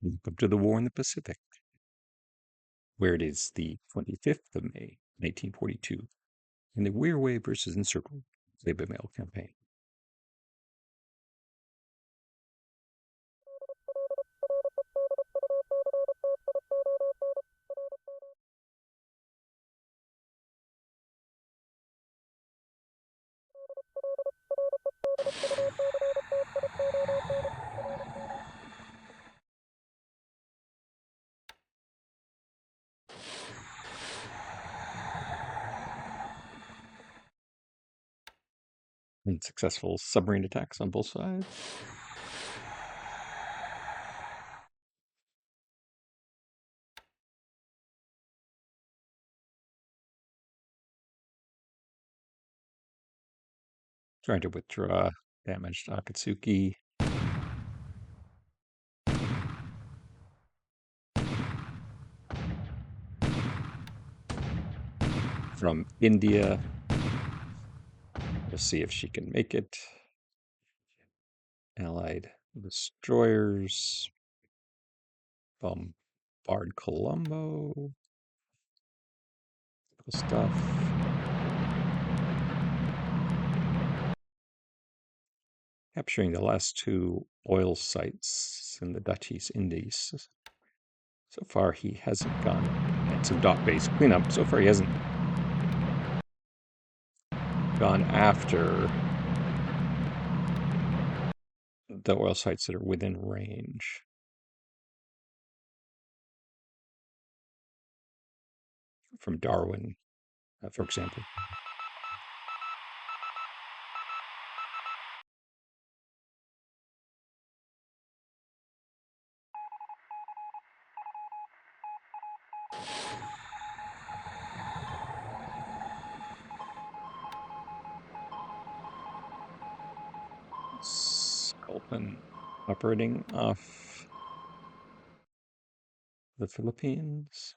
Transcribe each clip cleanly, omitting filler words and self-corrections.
Welcome to the War in the Pacific, where it is the 25th of May, 1942, in the Wirraway versus Encircled labor mail campaign. And successful submarine attacks on both sides. Trying to withdraw damaged Akatsuki. From India. We'll see if she can make it. Allied destroyers bombard Colombo. Stuff. Capturing the last two oil sites in the Dutch East Indies. So far, he hasn't gone. And some dock-based cleanup. So far, he hasn't gone after the oil sites that are within range. From Darwin, for example. Sculpin operating off the Philippines.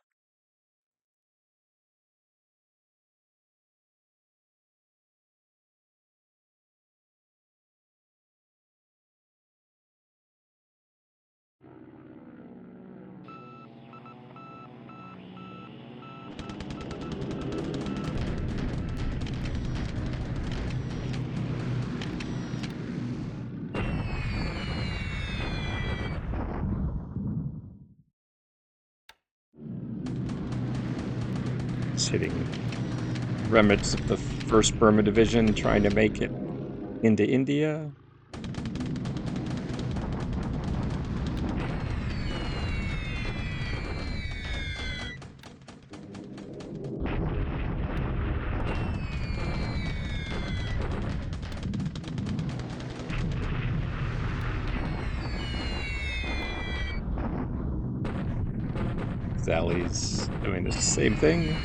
It's hitting remnants of the 1st Burma Division trying to make it into India. Sally's doing the same thing.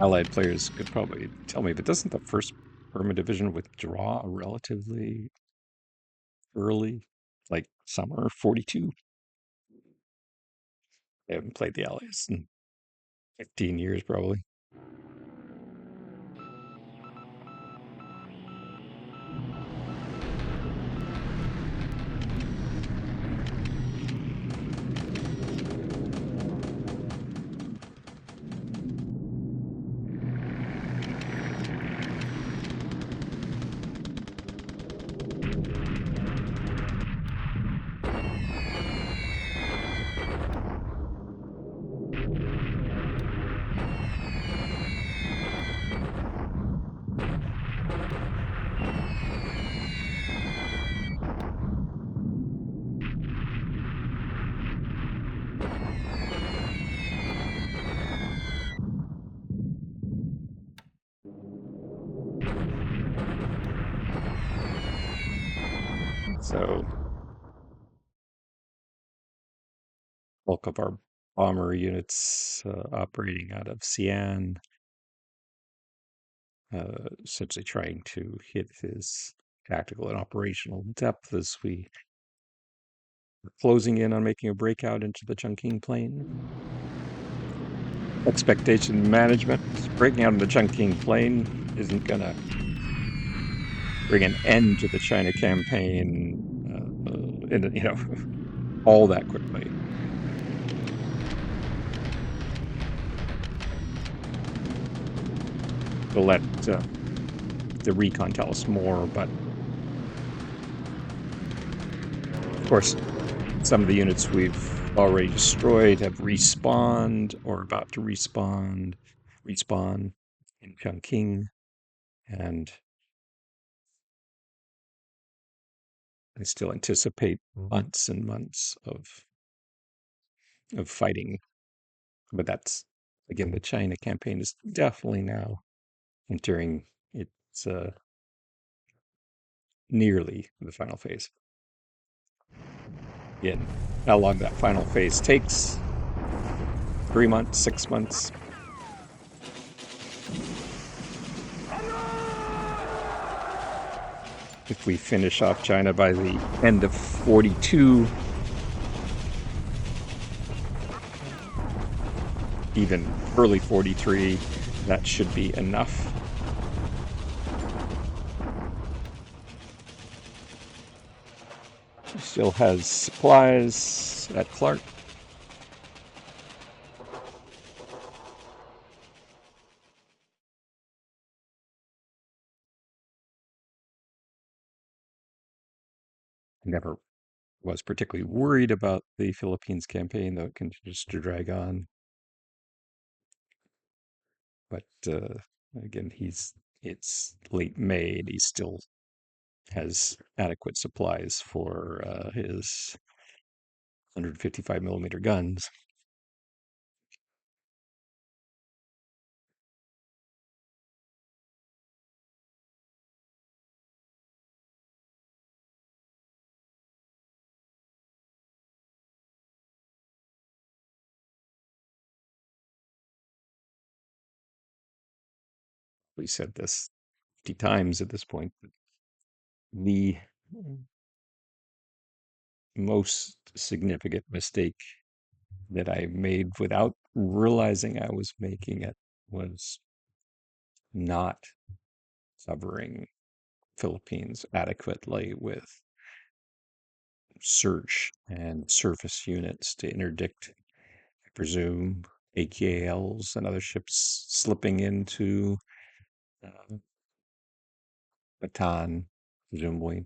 Allied players could probably tell me, but doesn't the 1st Burma Division withdraw relatively early, like summer 42? They haven't played the Allies in 15 years, probably. So bulk of our bomber units operating out of Xi'an, essentially trying to hit his tactical and operational depth as we are closing in on making a breakout into the Chungking Plain. Expectation management. Breaking out of the Chungking Plain isn't going to bring an end to the China campaign, all that quickly. We'll let the recon tell us more, but of course, some of the units we've already destroyed have respawned or about to respawn in Chungking, and I still anticipate months and months of fighting. But that's, again, the China campaign is definitely now entering its nearly the final phase. Again, how long that final phase takes, 3 months, 6 months. If we finish off China by the end of 42, even early 43, that should be enough. He still has supplies at Clark. Never was particularly worried about the Philippines campaign, though it continues to drag on. But again, it's late May, and he still has adequate supplies for his 155 millimeter guns. We said this 50 times at this point. The most significant mistake that I made without realizing I was making it was not covering Philippines adequately with search and surface units to interdict, I presume, AKLs and other ships slipping into Bataan, presumably,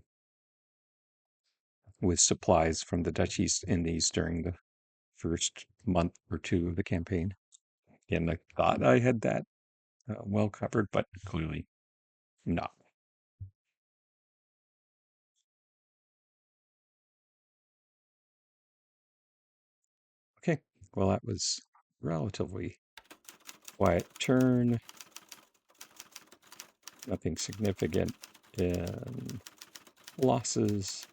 with supplies from the Dutch East Indies during the first month or two of the campaign. And I thought I had that well covered, but clearly not. Okay, well, that was relatively quiet turn. Nothing significant in losses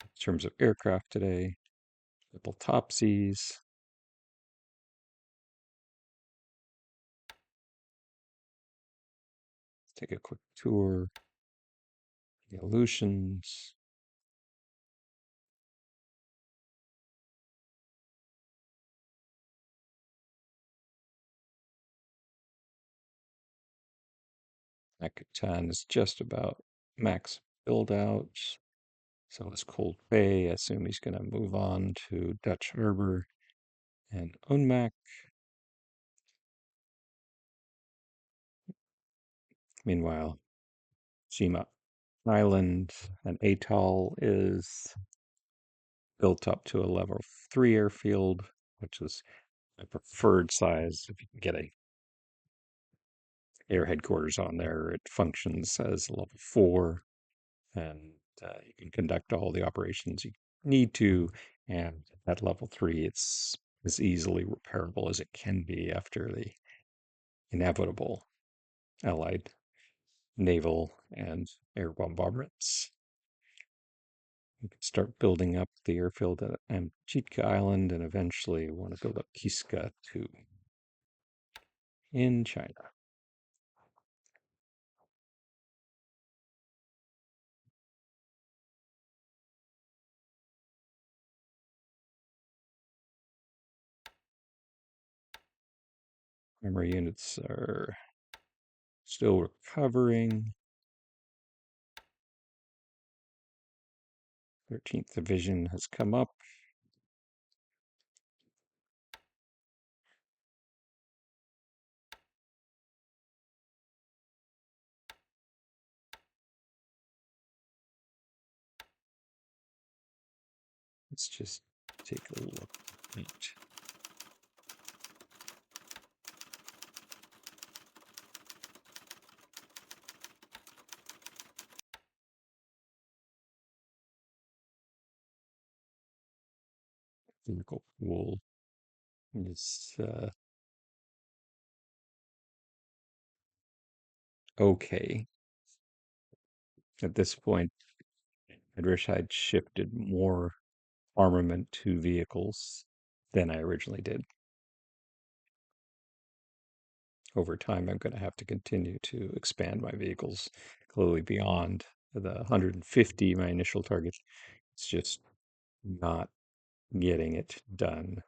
in terms of aircraft today. Couple topsies. Let's take a quick tour. The Aleutians. Akatan is just about max build out. So is Cold Bay. I assume he's going to move on to Dutch Harbor and Unmac. Meanwhile, Shima Island and Atoll is built up to a level 3 airfield, which is my preferred size. If you can get a air headquarters on there, it functions as a level 4, and you can conduct all the operations you need to. And at level 3, it's as easily repairable as it can be after the inevitable Allied naval and air bombardments. You can start building up the airfield at Amchitka Island and eventually want to build up Kiska too in China. Primary units are still recovering. 13th Division has come up. Let's just take a look at vehicle pool. Is okay. At this point, I wish I'd shifted more armament to vehicles than I originally did. Over time, I'm going to have to continue to expand my vehicles clearly beyond the 150, my initial target. It's just not getting it done.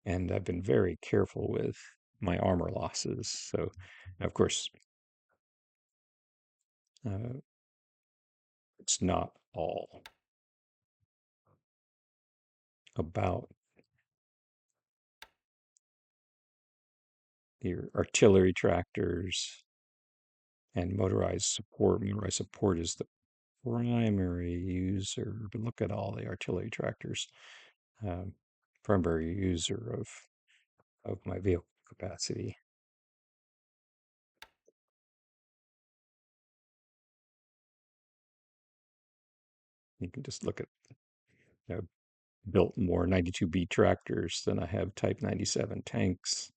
And I've been very careful with my armor losses. So, of course, uh, it's not all about your artillery tractors and motorized support. Motorized support is the primary user, but look at all the artillery tractors. Um, Primary user of my vehicle capacity. You can just look at, you know, built more 92B tractors than I have Type 97 tanks.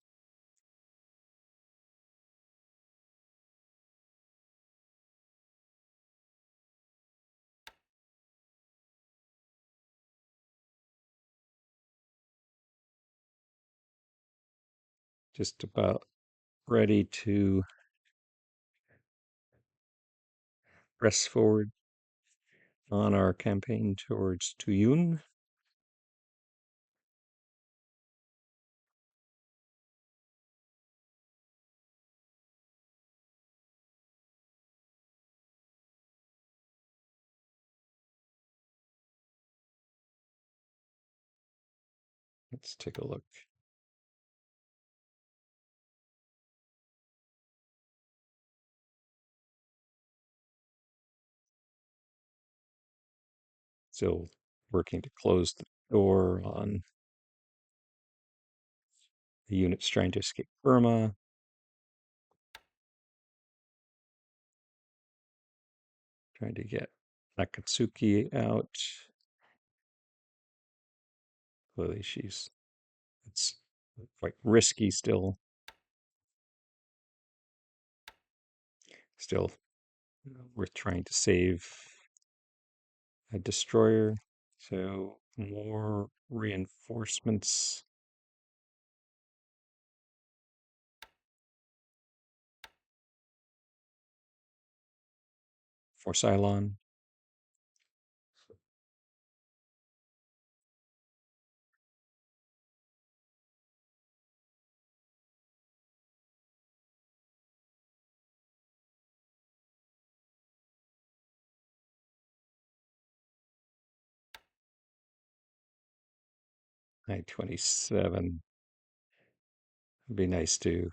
Just about ready to press forward on our campaign towards Tuyun. Let's take a look. Still working to close the door on the units trying to escape Burma. Trying to get Akatsuki out. Clearly, it's quite risky still. Still worth trying to save a destroyer. So more reinforcements for Cylon. I-27. It'd be nice to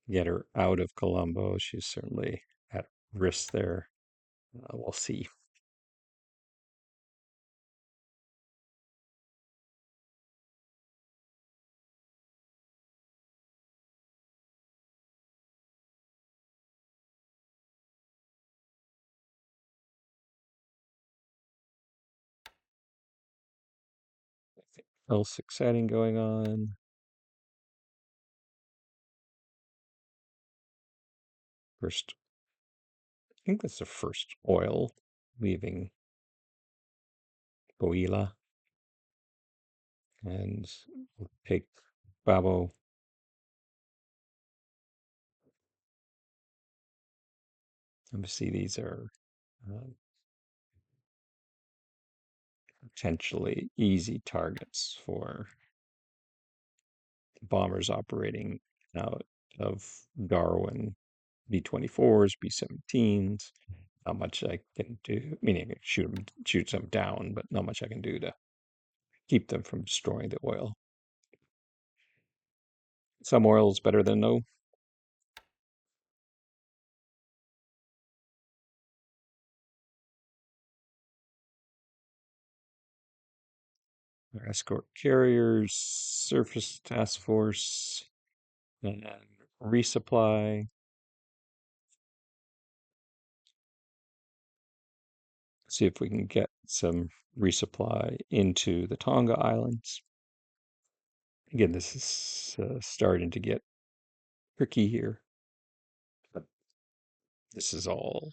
get her out of Colombo. She's certainly at risk there. We'll see. Anything else exciting going on? First think that's the first oil leaving Boila, and we'll take Babo. Obviously, these are uh, potentially easy targets for bombers operating out of Darwin, B-24s, B-17s. Not much I can do, meaning I can shoot them down, but not much I can do to keep them from destroying the oil. Some oil is better than no. Escort carriers, surface task force, and resupply. See if we can get some resupply into the Tonga Islands. Again, this is starting to get tricky here. But this is all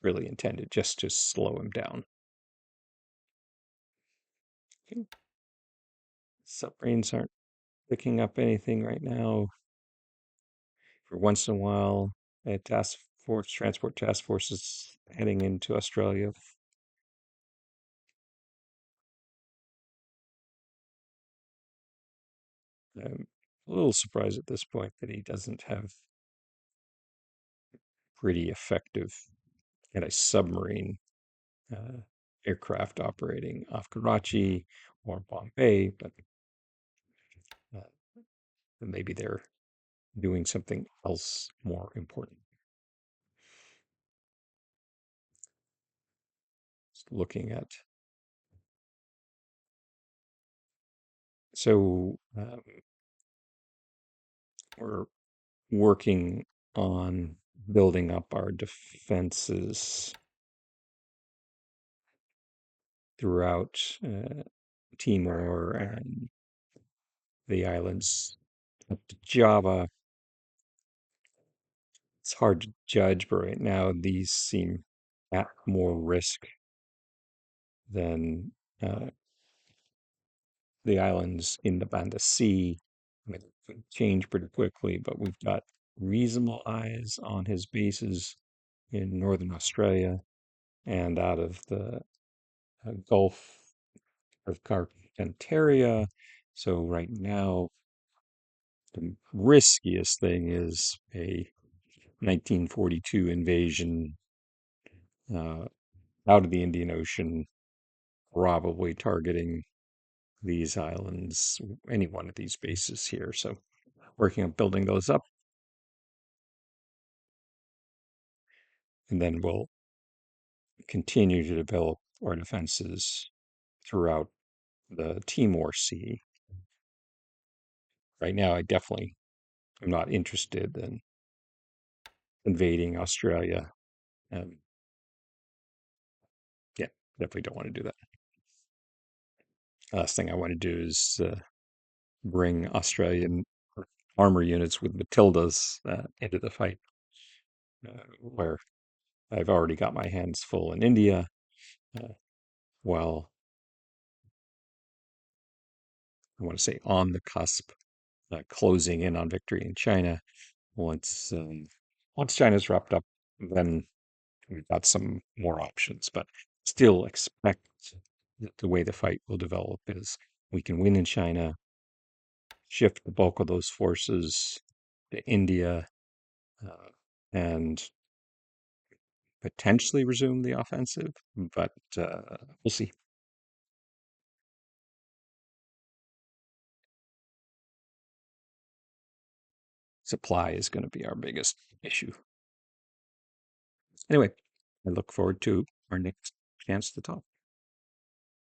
really intended just to slow him down. Okay. Submarines aren't picking up anything right now. For once in a while, a transport task force is heading into Australia. I'm a little surprised at this point that he doesn't have pretty effective anti-submarine uh, aircraft operating off Karachi or Bombay, but uh, maybe they're doing something else more important. Just looking at so we're working on building up our defenses throughout Timor and the islands up to Java. It's hard to judge, but right now these seem at more risk than uh, the islands in the Banda Sea. I mean, it could change pretty quickly, but we've got reasonable eyes on his bases in northern Australia and out of the Gulf of Carpentaria. So right now, the riskiest thing is a 1942 invasion uh, out of the Indian Ocean, probably targeting these islands, any one of these bases here. So working on building those up, and then we'll continue to develop our defenses throughout the Timor Sea. Right now, I definitely am not interested in invading Australia. Um, yeah, definitely don't want to do that. Last thing I want to do is bring Australian armor units with Matildas into the fight, where I've already got my hands full in India, uh, while I want to say on the cusp, closing in on victory in China. Once once China's wrapped up, then we've got some more options. But still expect that the way the fight will develop is we can win in China, shift the bulk of those forces to India, uh, and potentially resume the offensive. But we'll see. Supply is going to be our biggest issue. Anyway, I look forward to our next chance to talk.